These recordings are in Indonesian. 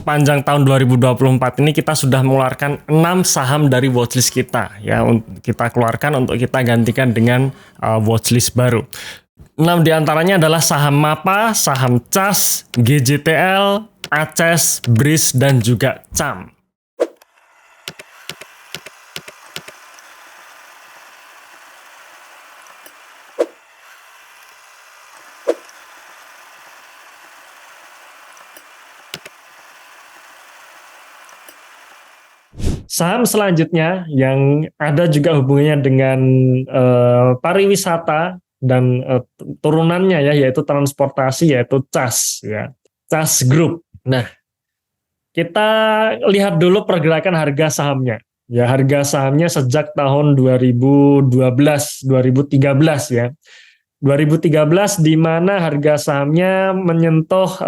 sepanjang tahun 2024 ini kita sudah mengeluarkan 6 saham dari watchlist kita ya, kita keluarkan untuk kita gantikan dengan watchlist baru. 6 diantaranya adalah saham MAPA, saham CAS, GJTL, ACES, BRIS, dan juga CAM. Saham selanjutnya yang ada juga hubungannya dengan pariwisata dan turunannya ya, yaitu transportasi, yaitu CAS ya, CAS Group. Nah, kita lihat dulu pergerakan harga sahamnya. Ya, harga sahamnya sejak tahun 2012, 2013 ya. 2013 di mana harga sahamnya menyentuh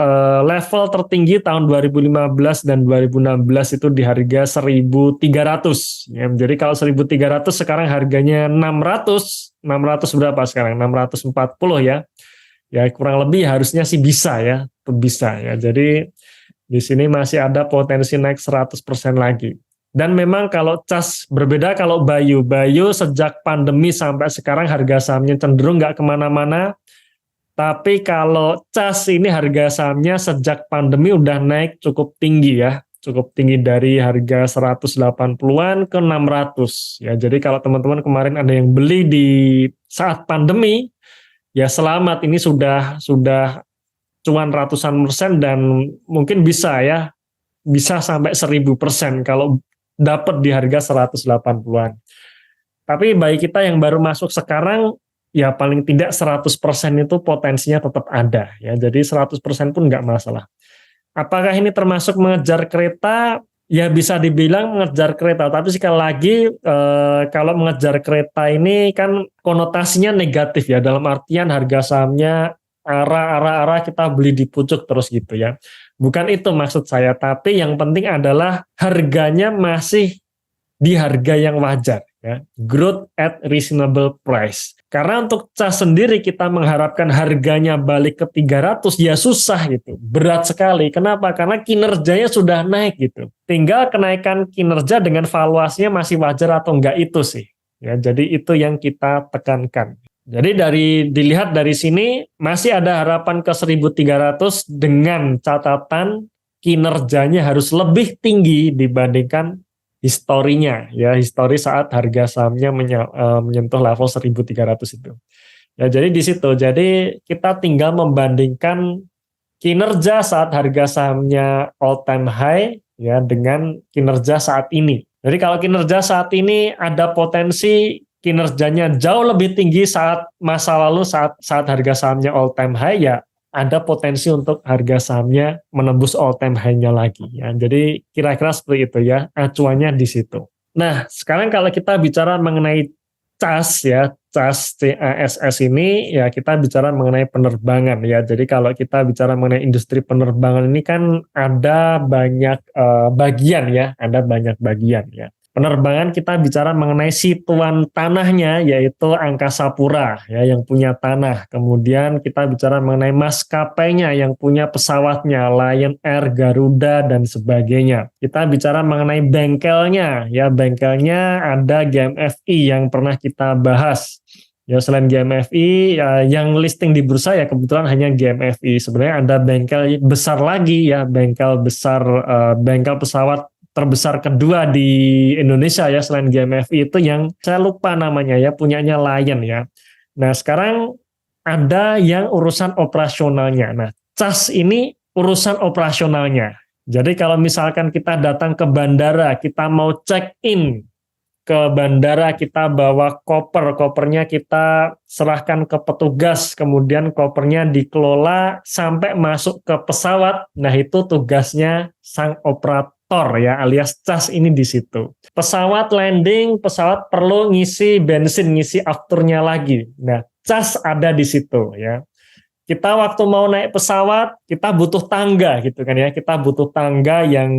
level tertinggi tahun 2015 dan 2016 itu di harga 1.300 ya. Jadi kalau 1.300 sekarang harganya 600 berapa sekarang? 640 ya. Ya kurang lebih harusnya sih bisa ya, Jadi di sini masih ada potensi naik 100% lagi. Dan memang kalau CAS berbeda kalau Bayu sejak pandemi sampai sekarang harga sahamnya cenderung nggak kemana-mana. Tapi kalau CAS ini harga sahamnya sejak pandemi udah naik cukup tinggi ya. Cukup tinggi dari harga 180-an ke 600. Ya, jadi kalau teman-teman kemarin ada yang beli di saat pandemi, ya selamat, ini sudah cuan ratusan persen dan mungkin bisa sampai 1.000% kalau dapat di harga 180-an. Tapi bagi kita yang baru masuk sekarang, ya paling tidak 100% itu potensinya tetap ada ya. Jadi 100% pun nggak masalah. Apakah ini termasuk mengejar kereta? Ya bisa dibilang mengejar kereta, tapi sekali lagi kalau mengejar kereta ini kan konotasinya negatif ya, dalam artian harga sahamnya arah kita beli di pucuk terus gitu ya. Bukan itu maksud saya, tapi yang penting adalah harganya masih di harga yang wajar ya. Growth at reasonable price. Karena untuk CAS sendiri kita mengharapkan harganya balik ke 300 ya susah gitu. Berat sekali. Kenapa? Karena kinerjanya sudah naik gitu. Tinggal kenaikan kinerja dengan valuasinya masih wajar atau enggak itu sih. Ya, jadi itu yang kita tekankan. Jadi dilihat dari sini masih ada harapan ke 1.300 dengan catatan kinerjanya harus lebih tinggi dibandingkan historinya ya, histori saat harga sahamnya menyentuh level 1.300 itu. Ya, jadi di situ. Jadi kita tinggal membandingkan kinerja saat harga sahamnya all time high ya dengan kinerja saat ini. Jadi kalau kinerja saat ini ada potensi kinerjanya jauh lebih tinggi saat masa lalu saat harga sahamnya all time high, ya ada potensi untuk harga sahamnya menembus all time high-nya lagi ya. Jadi kira-kira seperti itu ya, acuannya di situ. Nah, sekarang kalau kita bicara mengenai CAS ya, CAS CASS ini ya kita bicara mengenai penerbangan ya. Jadi kalau kita bicara mengenai industri penerbangan ini kan ada banyak bagian ya, Penerbangan kita bicara mengenai si tuan tanahnya yaitu Angkasa Pura ya yang punya tanah. Kemudian kita bicara mengenai maskapainya yang punya pesawatnya, Lion Air, Garuda dan sebagainya. Kita bicara mengenai bengkelnya ya, bengkelnya ada GMFI yang pernah kita bahas. Ya selain GMFI ya, yang listing di bursa ya kebetulan hanya GMFI. Sebenarnya ada bengkel besar lagi ya, bengkel pesawat terbesar kedua di Indonesia ya selain GMFI itu yang saya lupa namanya ya, punyanya Lion ya. Nah sekarang ada yang urusan operasionalnya. Nah CAS ini urusan operasionalnya. Jadi kalau misalkan kita datang ke bandara, kita mau check in ke bandara, kita bawa kopernya kita serahkan ke petugas, kemudian kopernya dikelola sampai masuk ke pesawat. Nah itu tugasnya sang operator ya, alias CAS ini di situ. Pesawat landing, pesawat perlu ngisi bensin, ngisi afternya lagi. Nah, CAS ada di situ ya. Kita waktu mau naik pesawat, kita butuh tangga gitu kan ya. Kita butuh tangga yang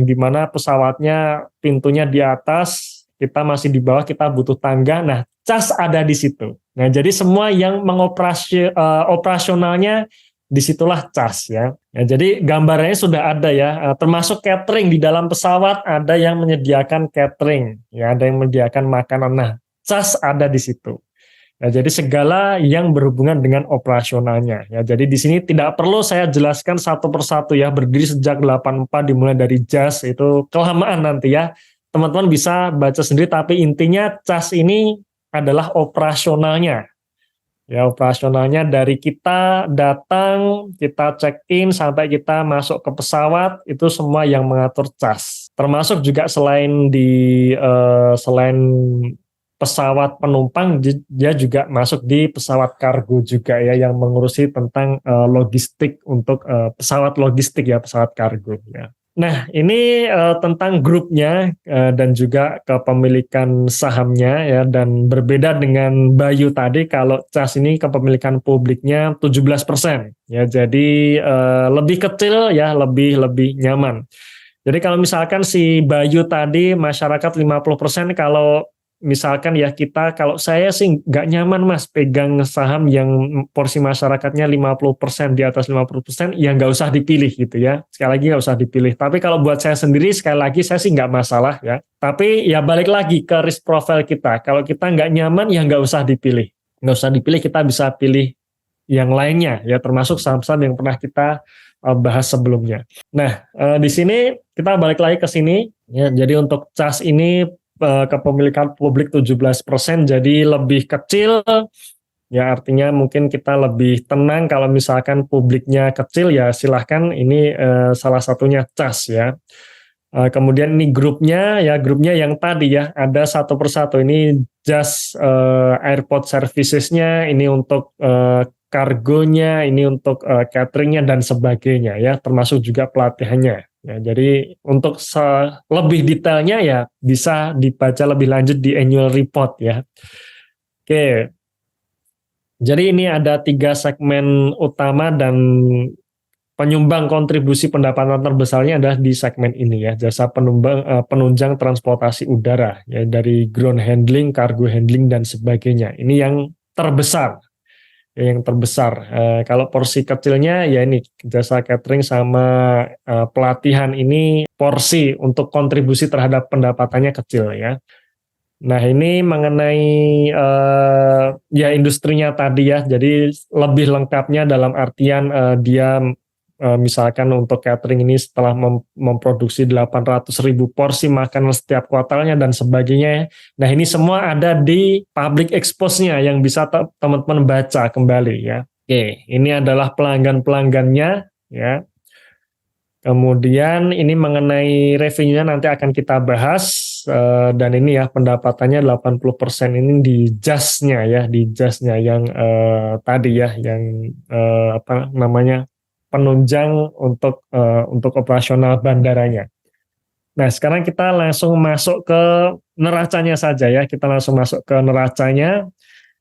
dimana pesawatnya pintunya di atas, kita masih di bawah, kita butuh tangga. Nah, CAS ada di situ. Nah, jadi semua yang operasionalnya disitulah cas ya. Ya, jadi gambarnya sudah ada ya, termasuk catering di dalam pesawat ada yang menyediakan catering, ya ada yang menyediakan makanan. Nah, cas ada di situ. Ya, jadi segala yang berhubungan dengan operasionalnya. Ya, jadi di sini tidak perlu saya jelaskan satu persatu ya, berdiri sejak 84 dimulai dari jas itu kelamaan nanti ya. Teman-teman bisa baca sendiri, tapi intinya cas ini adalah operasionalnya. Ya, operasionalnya dari kita datang, kita check-in sampai kita masuk ke pesawat itu semua yang mengatur cas. Termasuk juga selain pesawat penumpang, dia juga masuk di pesawat kargo juga ya, yang mengurusi tentang logistik untuk pesawat logistik ya, pesawat kargo ya. Nah, ini tentang grupnya dan juga kepemilikan sahamnya ya, dan berbeda dengan Bayu tadi, kalau cas ini kepemilikan publiknya 17% ya, jadi lebih kecil ya, lebih nyaman. Jadi kalau misalkan si Bayu tadi masyarakat 50%, kalau misalkan ya kalau saya sih nggak nyaman Mas pegang saham yang porsi masyarakatnya 50%, di atas 50%, ya nggak usah dipilih gitu ya. Sekali lagi nggak usah dipilih. Tapi kalau buat saya sendiri, sekali lagi saya sih nggak masalah ya. Tapi ya balik lagi ke risk profile kita. Kalau kita nggak nyaman ya nggak usah dipilih. Nggak usah dipilih, kita bisa pilih yang lainnya ya, termasuk saham-saham yang pernah kita bahas sebelumnya. Nah, di sini kita balik lagi ke sini ya. Jadi untuk cas ini kepemilikan publik 17%, jadi lebih kecil ya, artinya mungkin kita lebih tenang kalau misalkan publiknya kecil ya, silahkan ini salah satunya cas ya. Kemudian ini grupnya yang tadi ya, ada satu persatu. Ini just airport servicesnya, ini untuk kargonya, ini untuk cateringnya dan sebagainya ya, termasuk juga pelatihannya. Ya, jadi untuk lebih detailnya ya bisa dibaca lebih lanjut di annual report ya. Oke, jadi ini ada 3 segmen utama, dan penyumbang kontribusi pendapatan terbesarnya adalah di segmen ini ya, jasa penunjang transportasi udara ya, dari ground handling, cargo handling dan sebagainya. Ini yang terbesar. Kalau porsi kecilnya ya ini jasa catering sama pelatihan, ini porsi untuk kontribusi terhadap pendapatannya kecil ya. Nah, ini mengenai ya industrinya tadi ya, jadi lebih lengkapnya dalam artian dia misalkan untuk catering ini setelah memproduksi 800.000 porsi makanan setiap kuartalnya dan sebagainya ya. Nah, ini semua ada di public expose-nya yang bisa teman-teman baca kembali ya. Oke, ini adalah pelanggan-pelanggannya ya. Kemudian ini mengenai revenue-nya nanti akan kita bahas, dan ini ya pendapatannya 80% ini di jas-nya ya, yang tadi ya, yang apa namanya, penunjang untuk operasional bandaranya. Nah, sekarang kita langsung masuk ke neracanya saja ya. Kita langsung masuk ke neracanya,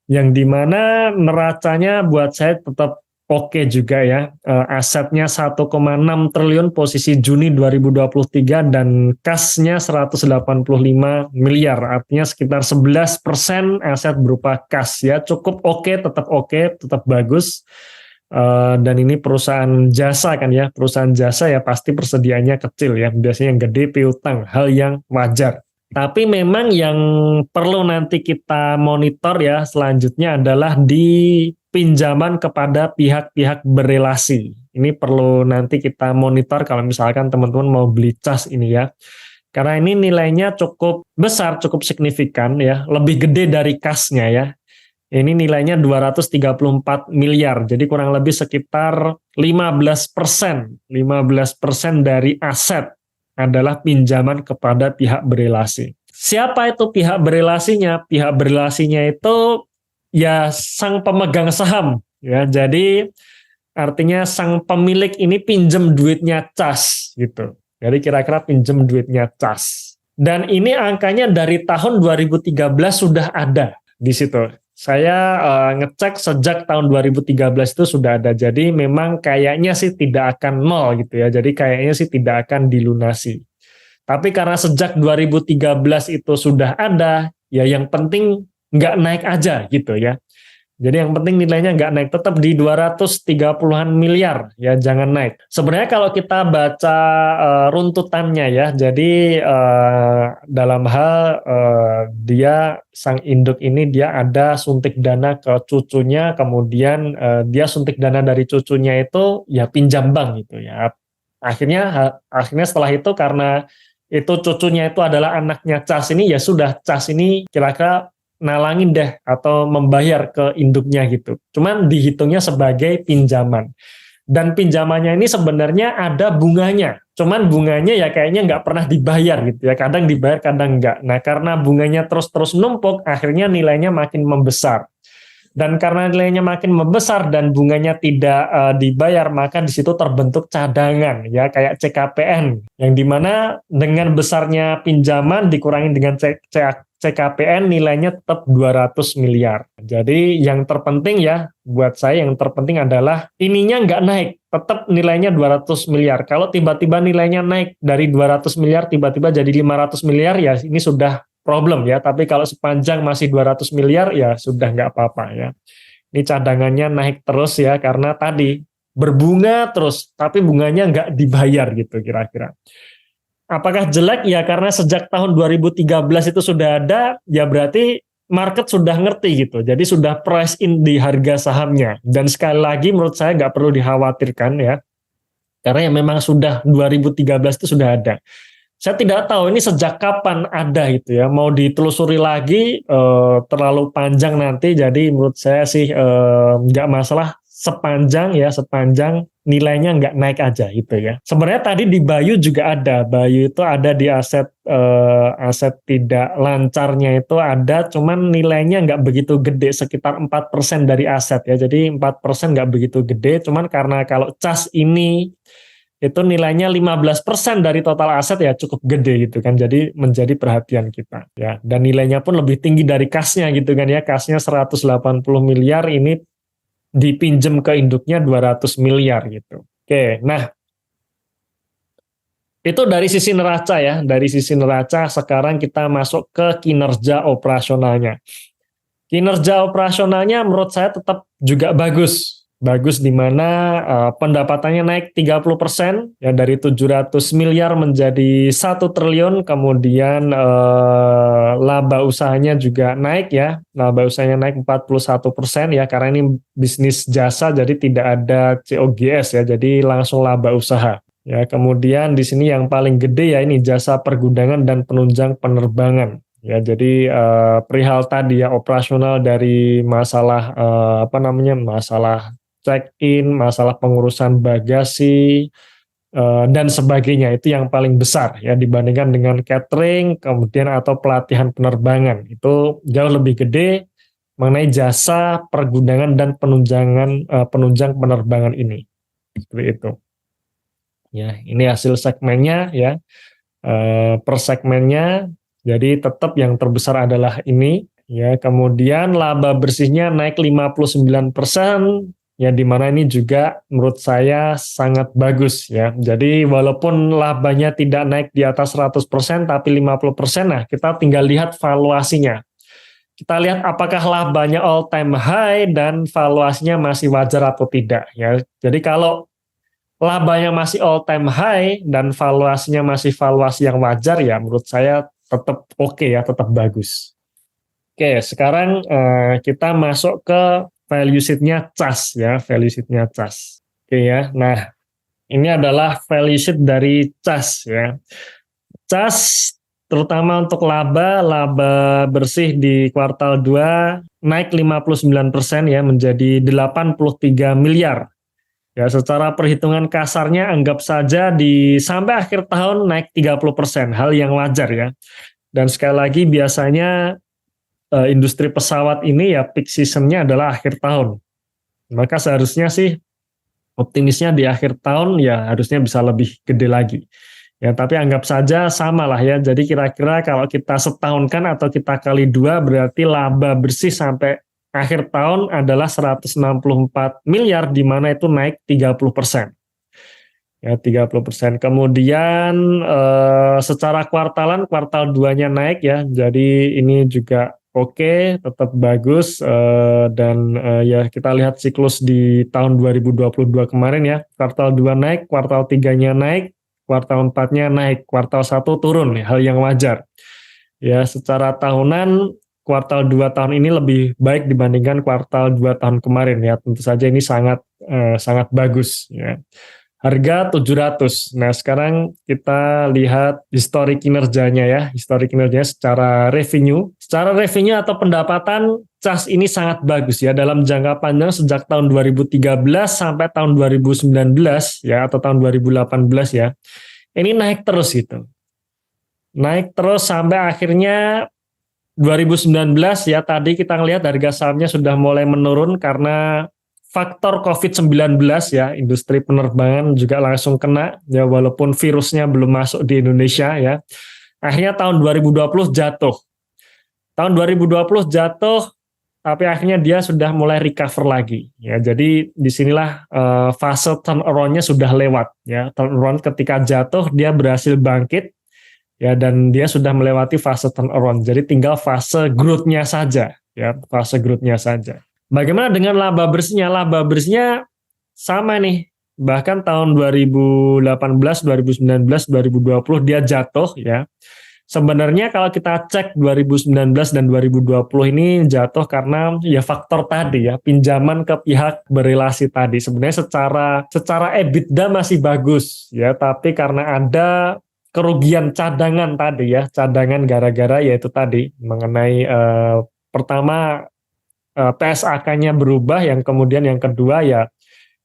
yang dimana neracanya buat saya tetap oke juga ya. Asetnya 1,6 triliun posisi Juni 2023 dan kasnya 185 miliar. Artinya sekitar 11% aset berupa kas ya. Cukup oke, tetap bagus. Dan ini perusahaan jasa kan ya, perusahaan jasa ya pasti persediaannya kecil ya, biasanya yang gede piutang, hal yang wajar. Tapi memang yang perlu nanti kita monitor ya selanjutnya adalah di pinjaman kepada pihak-pihak berelasi. Ini perlu nanti kita monitor kalau misalkan teman-teman mau beli cas ini ya. Karena ini nilainya cukup besar, cukup signifikan ya, lebih gede dari kasnya ya. Ini nilainya 234 miliar, jadi kurang lebih sekitar 15% dari aset adalah pinjaman kepada pihak berelasi. Siapa itu pihak berelasinya? Pihak berelasinya itu ya sang pemegang saham. Ya, jadi artinya sang pemilik ini pinjem duitnya cas gitu. Jadi kira-kira pinjem duitnya cas. Dan ini angkanya dari tahun 2013 sudah ada di situ. Saya ngecek sejak tahun 2013 itu sudah ada. Jadi memang kayaknya sih tidak akan nol gitu ya. Jadi kayaknya sih tidak akan dilunasi. Tapi karena sejak 2013 itu sudah ada, ya yang penting nggak naik aja gitu ya. Jadi yang penting nilainya nggak naik, tetap di 230-an miliar ya, jangan naik. Sebenarnya kalau kita baca runtutannya ya, jadi dalam hal dia sang induk ini dia ada suntik dana ke cucunya, kemudian dia suntik dana dari cucunya itu ya pinjam bank gitu ya. Akhirnya setelah itu karena itu cucunya itu adalah anaknya Cas ini, ya sudah Cas ini kira-kira nalangin deh atau membayar ke induknya gitu. Cuman dihitungnya sebagai pinjaman. Dan pinjamannya ini sebenarnya ada bunganya. Cuman bunganya ya kayaknya nggak pernah dibayar gitu ya. Kadang dibayar, kadang nggak. Nah karena bunganya terus-terus numpuk, akhirnya nilainya makin membesar. Dan karena nilainya makin membesar dan bunganya tidak dibayar, maka di situ terbentuk cadangan ya kayak CKPN, yang dimana dengan besarnya pinjaman dikurangi dengan CKPN nilainya tetap 200 miliar. Jadi yang terpenting ya buat saya, yang terpenting adalah ininya nggak naik, tetap nilainya 200 miliar. Kalau tiba-tiba nilainya naik dari 200 miliar tiba-tiba jadi 500 miliar ya ini sudah problem ya, tapi kalau sepanjang masih 200 miliar ya sudah nggak apa-apa ya. Ini cadangannya naik terus ya karena tadi berbunga terus, tapi bunganya nggak dibayar gitu kira-kira. Apakah jelek? Ya karena sejak tahun 2013 itu sudah ada, ya berarti market sudah ngerti gitu. Jadi sudah price in di harga sahamnya. Dan sekali lagi menurut saya nggak perlu dikhawatirkan ya, karena ya memang sudah 2013 itu sudah ada. Saya tidak tahu ini sejak kapan ada gitu ya. Mau ditelusuri lagi terlalu panjang nanti. Jadi menurut saya sih nggak masalah sepanjang nilainya nggak naik aja gitu ya. Sebenarnya tadi di Bayu juga ada. Bayu itu ada di aset tidak lancarnya itu ada. Cuman nilainya nggak begitu gede, sekitar 4% dari aset ya. Jadi 4% nggak begitu gede. Cuman karena kalau cas ini itu nilainya 15% dari total aset ya cukup gede gitu kan, jadi menjadi perhatian kita ya. Dan nilainya pun lebih tinggi dari kasnya gitu kan ya, kasnya 180 miliar, ini dipinjem ke induknya 200 miliar gitu. Oke, nah itu dari sisi neraca ya, dari sisi neraca. Sekarang kita masuk ke kinerja operasionalnya. Kinerja operasionalnya menurut saya tetap juga bagus. Bagus di mana pendapatannya naik 30% ya, dari 700 miliar menjadi 1 triliun, kemudian laba usahanya juga naik ya. Laba usahanya naik 41% ya, karena ini bisnis jasa jadi tidak ada COGS ya, jadi langsung laba usaha. Ya, kemudian di sini yang paling gede ya ini jasa pergundangan dan penunjang penerbangan. Ya, jadi perihal tadi ya operasional dari masalah masalah check-in, masalah pengurusan bagasi dan sebagainya, itu yang paling besar ya dibandingkan dengan catering, kemudian atau pelatihan penerbangan. Itu jauh lebih gede mengenai jasa pergundangan dan penunjang penerbangan ini. Seperti itu. Ya, ini hasil segmennya ya. Per segmennya, jadi tetap yang terbesar adalah ini ya. Kemudian laba bersihnya naik 59% ya, di mana ini juga menurut saya sangat bagus ya. Jadi walaupun labanya tidak naik di atas 100% tapi 50%, nah kita tinggal lihat valuasinya. Kita lihat apakah labanya all time high dan valuasinya masih wajar atau tidak ya. Jadi kalau labanya masih all time high dan valuasinya masih valuasi yang wajar ya, menurut saya tetap oke ya, tetap bagus. Oke, sekarang kita masuk ke value sheet-nya CAS ya, value sheet-nya CAS. Oke ya. Nah, ini adalah value sheet dari CAS ya. CAS terutama untuk laba bersih di kuartal 2 naik 59% ya, menjadi 83 miliar. Ya, secara perhitungan kasarnya anggap saja sampai akhir tahun naik 30%, hal yang wajar ya. Dan sekali lagi biasanya industri pesawat ini ya peak season-nya adalah akhir tahun. Maka seharusnya sih optimisnya di akhir tahun ya harusnya bisa lebih gede lagi. Ya, tapi anggap saja sama lah ya. Jadi kira-kira kalau kita setahunkan atau kita kali 2 berarti laba bersih sampai akhir tahun adalah 164 miliar, di mana itu naik 30%. Ya, 30%. Kemudian secara kuartalan, kuartal 2-nya naik ya. Jadi ini juga oke, tetap bagus, dan ya kita lihat siklus di tahun 2022 kemarin ya, kuartal 2 naik, kuartal 3-nya naik, kuartal 4-nya naik, kuartal 1 turun, hal yang wajar. Ya, secara tahunan kuartal 2 tahun ini lebih baik dibandingkan kuartal 2 tahun kemarin ya. Tentu saja ini sangat bagus ya. Harga 700. Nah, sekarang kita lihat historik kinerjanya ya. Historik kinerjanya secara revenue. Secara revenue atau pendapatan, CAS ini sangat bagus ya. Dalam jangka panjang sejak tahun 2013 sampai tahun 2019 ya, atau tahun 2018 ya. Ini naik terus gitu. Naik terus sampai akhirnya 2019 ya, tadi kita ngelihat harga sahamnya sudah mulai menurun karena faktor COVID-19 ya, industri penerbangan juga langsung kena ya, walaupun virusnya belum masuk di Indonesia ya. Akhirnya tahun 2020 jatuh. Tahun 2020 jatuh, tapi akhirnya dia sudah mulai recover lagi ya. Jadi disinilah fase turnaround-nya sudah lewat ya. Turnaround ketika jatuh dia berhasil bangkit ya, dan dia sudah melewati fase turnaround. Jadi tinggal fase growth-nya saja ya, fase growth-nya saja. Bagaimana dengan laba bersihnya? Laba bersihnya sama nih. Bahkan tahun 2018, 2019, 2020 dia jatuh ya. Sebenarnya kalau kita cek 2019 dan 2020 ini jatuh karena ya faktor tadi ya, pinjaman ke pihak berelasi tadi. Sebenarnya secara EBITDA masih bagus ya, tapi karena ada kerugian cadangan tadi ya, cadangan gara-gara yaitu tadi mengenai pertama PSAK-nya berubah, yang kemudian yang kedua ya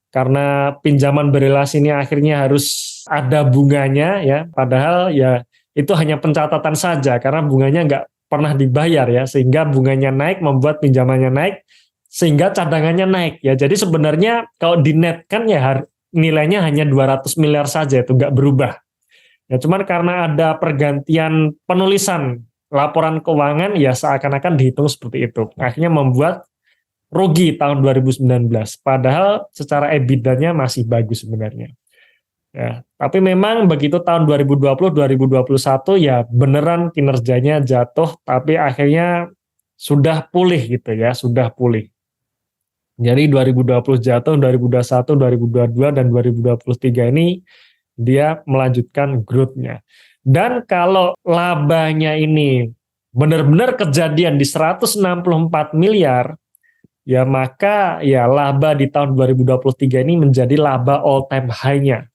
karena pinjaman berelasi ini akhirnya harus ada bunganya ya, padahal ya itu hanya pencatatan saja karena bunganya nggak pernah dibayar ya, sehingga bunganya naik membuat pinjamannya naik sehingga cadangannya naik ya. Jadi sebenarnya kalau dinetkan ya nilainya hanya 200 miliar saja, itu nggak berubah ya, cuman karena ada pergantian penulisan laporan keuangan ya seakan-akan dihitung seperti itu, akhirnya membuat rugi tahun 2019, padahal secara EBITDA-nya masih bagus sebenarnya ya. Tapi memang begitu tahun 2020 2021 ya beneran kinerjanya jatuh, tapi akhirnya sudah pulih gitu ya, sudah pulih. Jadi 2020 jatuh, 2021, 2022 dan 2023 ini dia melanjutkan growth-nya. Dan kalau labanya ini benar-benar kejadian di 164 miliar, ya maka ya laba di tahun 2023 ini menjadi laba all time high-nya.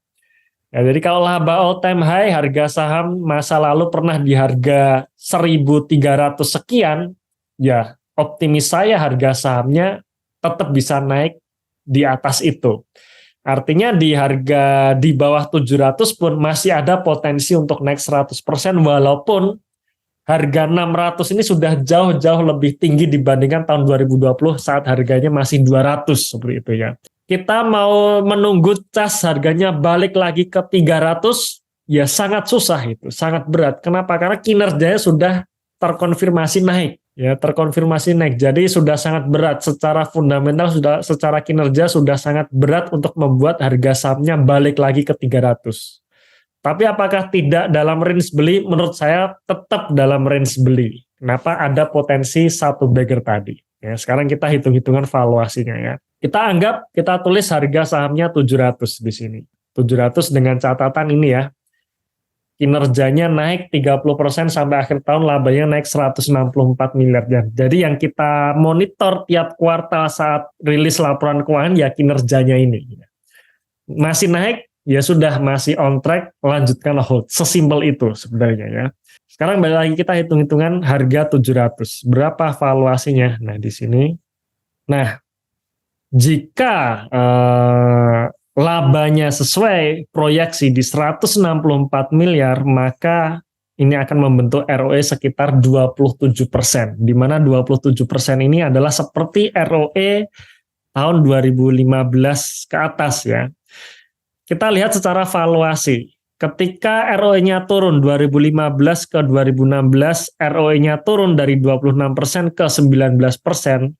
Ya, jadi kalau laba all time high, harga saham masa lalu pernah di harga 1.300 sekian, ya optimis saya harga sahamnya tetap bisa naik di atas itu. Artinya di harga di bawah 700 pun masih ada potensi untuk naik 100%, walaupun harga 600 ini sudah jauh-jauh lebih tinggi dibandingkan tahun 2020 saat harganya masih 200 seperti itu ya. Kita mau menunggu CAS harganya balik lagi ke 300 ya sangat susah, itu sangat berat. Kenapa? Karena kinerjanya sudah terkonfirmasi naik ya, terkonfirmasi naik. Jadi sudah sangat berat secara fundamental, sudah secara kinerja sudah sangat berat untuk membuat harga sahamnya balik lagi ke 300. Tapi apakah tidak dalam range beli? Menurut saya tetap dalam range beli. Kenapa? Ada potensi satu bagger tadi. Ya, sekarang kita hitung-hitungan valuasinya ya. Kita tulis harga sahamnya 700 di sini. 700 dengan catatan ini ya. Kinerjanya naik 30% sampai akhir tahun, labanya naik 164 miliar. Jadi yang kita monitor tiap kuartal saat rilis laporan keuangan ya kinerjanya ini. Masih naik, ya sudah masih on track, lanjutkan hold. Sesimpel itu sebenarnya ya. Sekarang balik lagi kita hitung-hitungan harga 700. Berapa valuasinya? Nah, di sini. Nah, jika labanya sesuai proyeksi di 164 miliar, maka ini akan membentuk ROE sekitar 27%. Di mana 27% ini adalah seperti ROE tahun 2015 ke atas ya. Kita lihat secara valuasi. Ketika ROE-nya turun 2015 ke 2016, ROE-nya turun dari 26% ke 19%,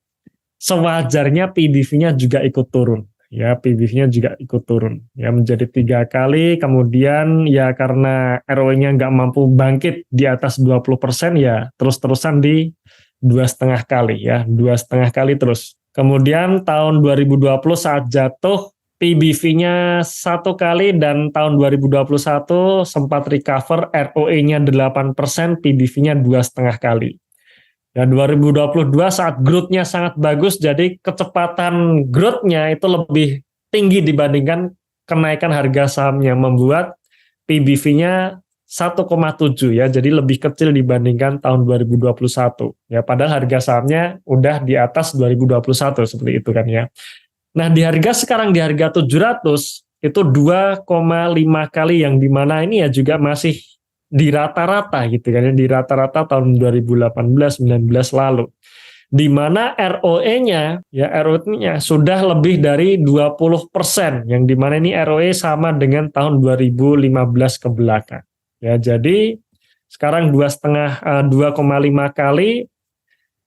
sewajarnya PBV-nya juga ikut turun. Ya, PBV-nya juga ikut turun. Ya, menjadi 3 kali, kemudian ya karena ROE-nya nggak mampu bangkit di atas 20%, ya terus-terusan 2,5 kali ya, 2,5 kali terus. Kemudian tahun 2020 saat jatuh PBV-nya 1 kali, dan tahun 2021 sempat recover, ROE-nya 8%, PBV-nya 2,5 kali. Dan 2022 saat growth-nya sangat bagus, jadi kecepatan growth-nya itu lebih tinggi dibandingkan kenaikan harga sahamnya, membuat PBV-nya 1,7 ya, jadi lebih kecil dibandingkan tahun 2021. Ya, padahal harga sahamnya udah di atas 2021 seperti itu kan ya. Nah, di harga sekarang di harga 700 itu 2,5 kali, yang dimana ini ya juga masih di rata-rata gitu kan ya, di rata-rata tahun 2018-19 lalu, di mana ROE-nya ya, ROE-nya sudah lebih dari 20%, yang dimana ini ROE sama dengan tahun 2015 ke belakang ya. Jadi sekarang 2,5 kali,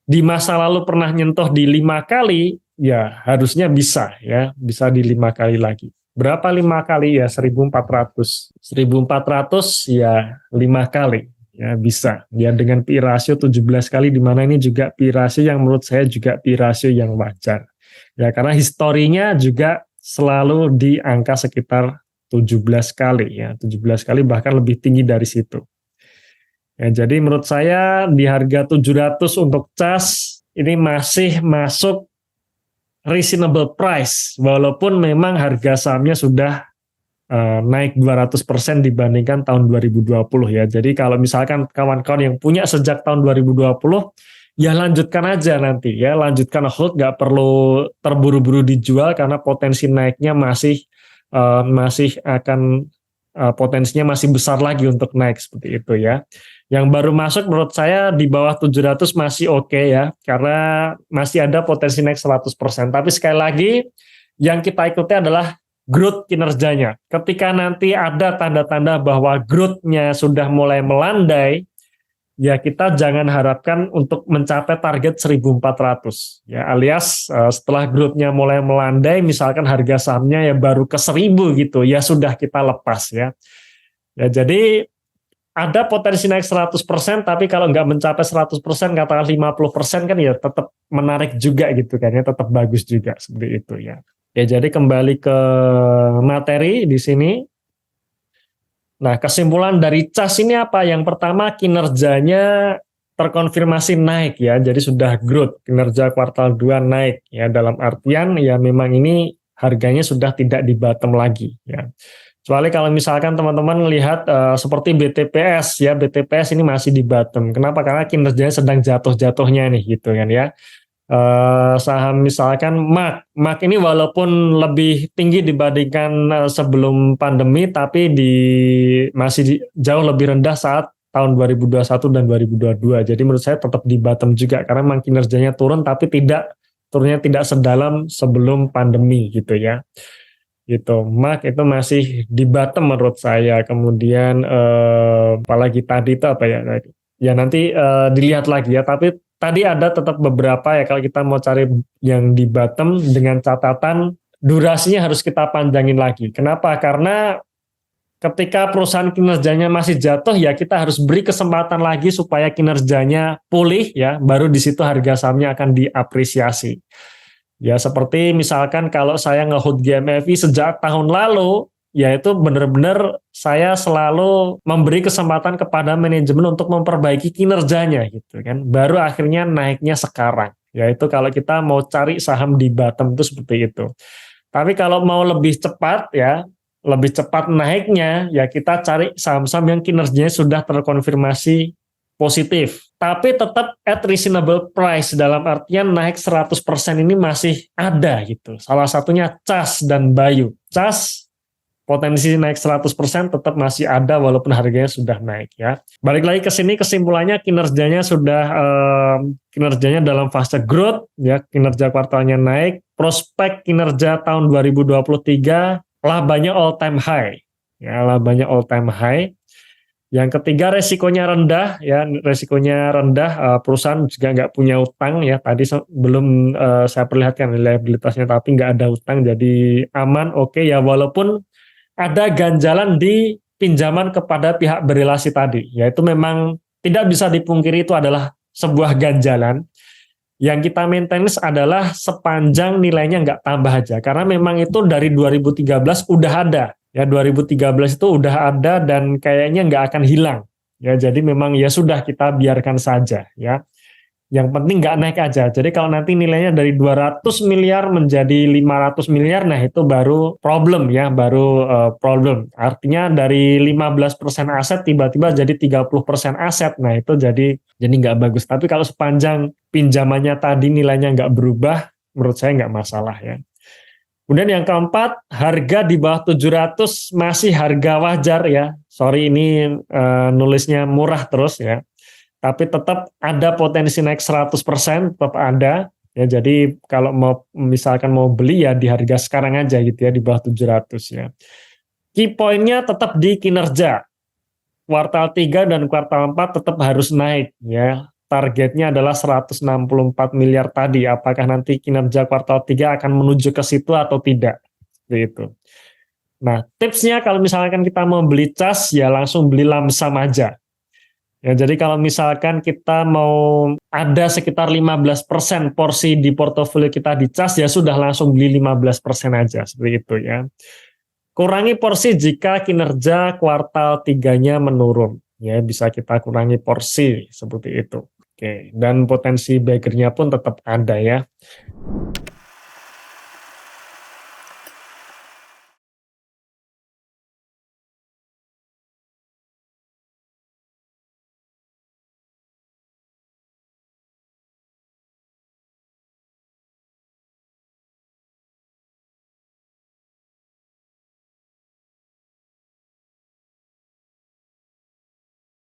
di masa lalu pernah nyentuh di 5 kali, ya harusnya bisa ya, bisa di 5 kali lagi. Berapa 5 kali ya? 1.400. 1.400 ya 5 kali. Ya bisa. Ya dengan PI rasio 17 kali, di mana ini juga PI rasio yang menurut saya juga PI rasio yang wajar. Ya karena historinya juga selalu di angka sekitar 17 kali ya, 17 kali bahkan lebih tinggi dari situ. Ya, jadi menurut saya di harga 700 untuk CAS ini masih masuk reasonable price, walaupun memang harga sahamnya sudah naik 200% dibandingkan tahun 2020 ya. Jadi kalau misalkan kawan-kawan yang punya sejak tahun 2020, ya lanjutkan aja nanti ya, lanjutkan hold, nggak perlu terburu-buru dijual karena potensi naiknya masih akan potensinya masih besar lagi untuk naik seperti itu ya. Yang baru masuk menurut saya di bawah 700 masih oke ya, karena masih ada potensi naik 100%. Tapi sekali lagi yang kita ikuti adalah growth kinerjanya. Ketika nanti ada tanda-tanda bahwa growth-nya sudah mulai melandai, ya kita jangan harapkan untuk mencapai target 1.400 ya, alias setelah growth-nya mulai melandai, misalkan harga sahamnya ya baru ke 1.000 gitu, ya sudah kita lepas ya. Ya jadi ada potensi naik 100%, tapi kalau nggak mencapai 100%, katakan 50% kan ya tetap menarik juga gitu kan ya, tetap bagus juga seperti itu ya. Ya jadi kembali ke materi di sini. Nah, kesimpulan dari CAS ini apa? Yang pertama, kinerjanya terkonfirmasi naik ya, jadi sudah growth, kinerja kuartal 2 naik ya, dalam artian ya memang ini harganya sudah tidak di bottom lagi ya. Kecuali kalau misalkan teman-teman melihat seperti BTPS ya, BTPS ini masih di bottom. Kenapa? Karena kinerjanya sedang jatuh-jatuhnya nih gitu kan ya. Saham misalkan MAK ini walaupun lebih tinggi dibandingkan sebelum pandemi, tapi masih jauh lebih rendah saat tahun 2021 dan 2022. Jadi menurut saya tetap di bottom juga, karena memang kinerjanya turun, tapi turunnya tidak sedalam sebelum pandemi gitu ya. Gitu. MAK itu masih di bottom menurut saya. Kemudian apalagi tadi itu apa ya? Ya nanti dilihat lagi ya. Tapi tadi ada tetap beberapa ya, kalau kita mau cari yang di bottom, dengan catatan durasinya harus kita panjangin lagi. Kenapa? Karena ketika perusahaan kinerjanya masih jatuh, ya kita harus beri kesempatan lagi supaya kinerjanya pulih ya. Baru di situ harga sahamnya akan diapresiasi. Ya seperti misalkan kalau saya nge-hold GMFI sejak tahun lalu, ya itu benar-benar saya selalu memberi kesempatan kepada manajemen untuk memperbaiki kinerjanya gitu kan. Baru akhirnya naiknya sekarang. Ya itu kalau kita mau cari saham di bottom itu seperti itu. Tapi kalau mau lebih cepat ya, lebih cepat naiknya, ya kita cari saham-saham yang kinerjanya sudah terkonfirmasi positif, tapi tetap at reasonable price, dalam artian naik 100% ini masih ada gitu. Salah satunya CAS dan Bayu. CAS potensi naik 100% tetap masih ada walaupun harganya sudah naik ya. Balik lagi ke sini, kesimpulannya kinerjanya kinerjanya dalam fase growth ya, kinerja kuartalnya naik, prospek kinerja tahun 2023 labanya all time high. Ya, labanya all time high. Yang ketiga, resikonya rendah ya, resikonya rendah, perusahaan juga nggak punya utang ya, tadi belum saya perlihatkan liabilitasnya, tapi nggak ada utang, jadi aman, oke ya, walaupun ada ganjalan di pinjaman kepada pihak berelasi tadi, yaitu memang tidak bisa dipungkiri itu adalah sebuah ganjalan. Yang kita maintenance adalah sepanjang nilainya nggak tambah aja. Karena memang itu dari 2013 udah ada. Ya 2013 itu udah ada dan kayaknya nggak akan hilang. Ya jadi memang ya sudah kita biarkan saja ya. Yang penting nggak naik aja. Jadi kalau nanti nilainya dari 200 miliar menjadi 500 miliar, nah itu baru problem ya, baru problem. Artinya dari 15% aset tiba-tiba jadi 30% aset. Nah itu jadi nggak bagus. Tapi kalau sepanjang pinjamannya tadi nilainya nggak berubah, menurut saya nggak masalah ya. Kemudian yang keempat, harga di bawah 700 masih harga wajar ya. Sorry ini nulisnya murah terus ya. Tapi tetap ada potensi naik 100%, tetap ada. Ya, jadi kalau misalkan mau beli ya di harga sekarang aja gitu ya, di bawah 700 ya. Key point-nya tetap di kinerja. Kuartal 3 dan kuartal 4 tetap harus naik ya. Targetnya adalah 164 miliar tadi. Apakah nanti kinerja kuartal 3 akan menuju ke situ atau tidak? Gitu. Nah, tipsnya kalau misalkan kita mau beli cas ya langsung beli lamsam aja. Ya, jadi kalau misalkan kita mau ada sekitar 15% porsi di portofolio kita di cas, ya sudah langsung beli 15% aja, seperti itu ya. Kurangi porsi jika kinerja kuartal 3-nya menurun. Ya, bisa kita kurangi porsi seperti itu. Oke, dan potensi baggernya pun tetap ada ya.